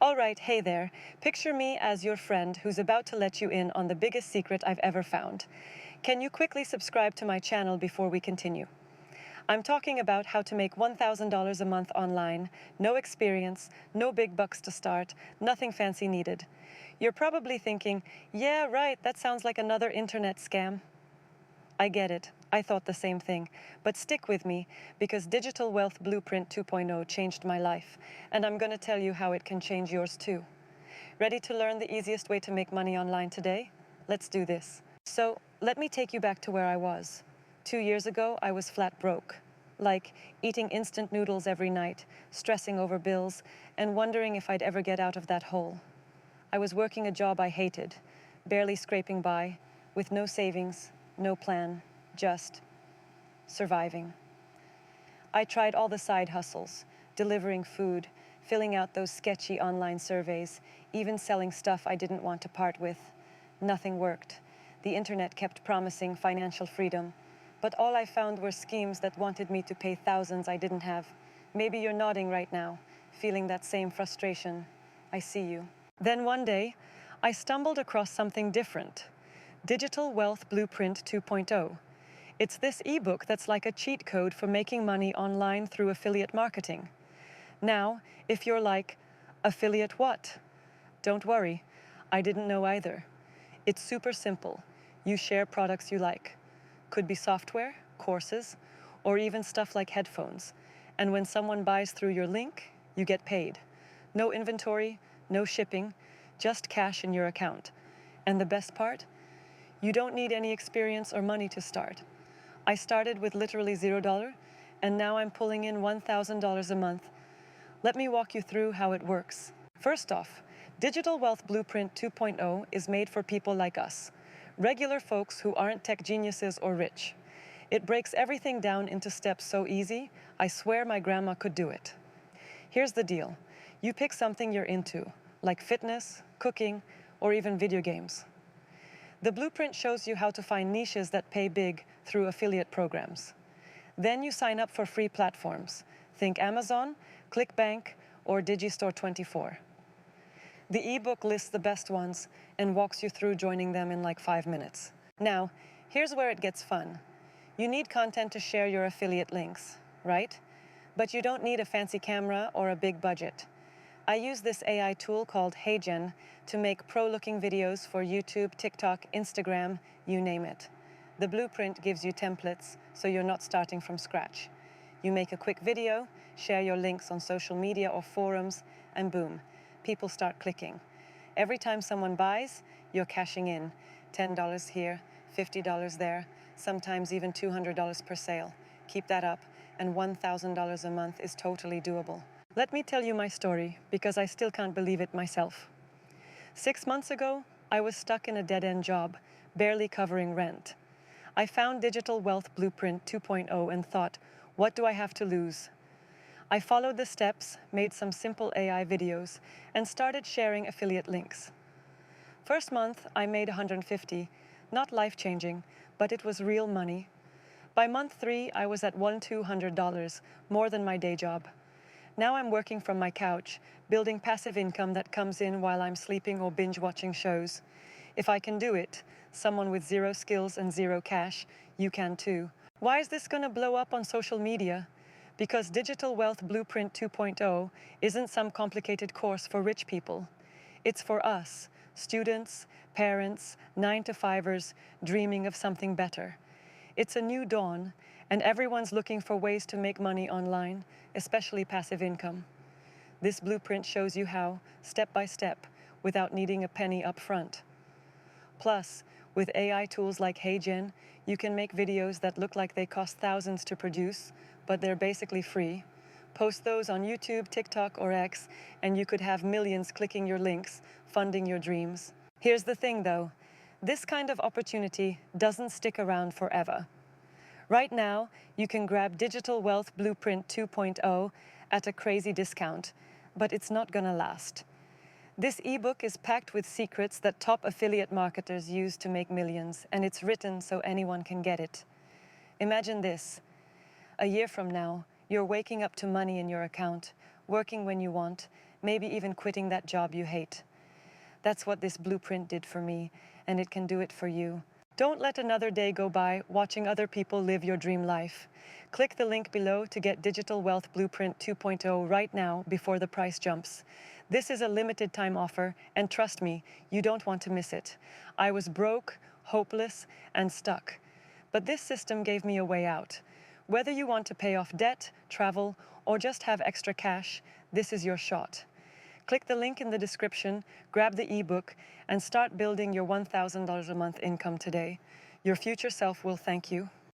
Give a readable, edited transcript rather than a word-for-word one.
All right, hey there. Picture me as your friend who's about to let you in on the biggest secret I've ever found. Can you quickly subscribe to my channel before we continue? I'm talking about how to make $1,000 a month online, no experience, no big bucks to start, nothing fancy needed. You're probably thinking, yeah, right, that sounds like another internet scam. I get it. I thought the same thing. But stick with me, because Digital Wealth Blueprint 2.0 changed my life, and I'm going to tell you how it can change yours too. Ready to learn the easiest way to make money online today? Let's do this. So, let me take you back to where I was. 2 years ago, I was flat broke. Like eating instant noodles every night, stressing over bills, and wondering if I'd ever get out of that hole. I was working a job I hated, barely scraping by, with no savings, no plan, just surviving. I tried all the side hustles, delivering food, filling out those sketchy online surveys, even selling stuff I didn't want to part with. Nothing worked. The internet kept promising financial freedom, but all I found were schemes that wanted me to pay thousands I didn't have. Maybe you're nodding right now, feeling that same frustration. I see you. Then one day, I stumbled across something different. Digital Wealth Blueprint 2.0. It's this ebook that's like a cheat code for making money online through affiliate marketing. Now, if you're like, affiliate what? Don't worry, I didn't know either. It's super simple. You share products you like. Could be software, courses, or even stuff like headphones. And when someone buys through your link, you get paid. No inventory, no shipping, just cash in your account. And the best part? You don't need any experience or money to start. I started with literally $0, and now I'm pulling in $1,000 a month. Let me walk you through how it works. First off, Digital Wealth Blueprint 2.0 is made for people like us, regular folks who aren't tech geniuses or rich. It breaks everything down into steps so easy, I swear my grandma could do it. Here's the deal. You pick something you're into, like fitness, cooking, or even video games. The blueprint shows you how to find niches that pay big through affiliate programs. Then you sign up for free platforms. Think Amazon, ClickBank, or Digistore24. The ebook lists the best ones and walks you through joining them in like 5 minutes. Now, here's where it gets fun. You need content to share your affiliate links, right? But you don't need a fancy camera or a big budget. I use this AI tool called HeyGen to make pro-looking videos for YouTube, TikTok, Instagram, you name it. The blueprint gives you templates, so you're not starting from scratch. You make a quick video, share your links on social media or forums, and boom, people start clicking. Every time someone buys, you're cashing in. $10 here, $50 there, sometimes even $200 per sale. Keep that up, and $1,000 a month is totally doable. Let me tell you my story, because I still can't believe it myself. 6 months ago, I was stuck in a dead-end job, barely covering rent. I found Digital Wealth Blueprint 2.0 and thought, what do I have to lose? I followed the steps, made some simple AI videos, and started sharing affiliate links. First month, I made $150, not life-changing, but it was real money. By month 3, I was at $200, more than my day job. Now I'm working from my couch, building passive income that comes in while I'm sleeping or binge-watching shows. If I can do it, someone with 0 skills and 0 cash, you can too. Why is this going to blow up on social media? Because Digital Wealth Blueprint 2.0 isn't some complicated course for rich people. It's for us, students, parents, 9-to-5ers, dreaming of something better. It's a new dawn, and everyone's looking for ways to make money online, especially passive income. This blueprint shows you how, step by step, without needing a penny up front. Plus, with AI tools like HeyGen, you can make videos that look like they cost thousands to produce, but they're basically free. Post those on YouTube, TikTok, or X, and you could have millions clicking your links, funding your dreams. Here's the thing, though. This kind of opportunity doesn't stick around forever. Right now, you can grab Digital Wealth Blueprint 2.0 at a crazy discount, but it's not gonna last. This ebook is packed with secrets that top affiliate marketers use to make millions, and it's written so anyone can get it. Imagine this. A year from now, you're waking up to money in your account, working when you want, maybe even quitting that job you hate. That's what this blueprint did for me, and it can do it for you. Don't let another day go by watching other people live your dream life. Click the link below to get Digital Wealth Blueprint 2.0 right now before the price jumps. This is a limited time offer, and trust me, you don't want to miss it. I was broke, hopeless, and stuck. But this system gave me a way out. Whether you want to pay off debt, travel, or just have extra cash, this is your shot. Click the link in the description, grab the ebook, and start building your $1,000 a month income today. Your future self will thank you.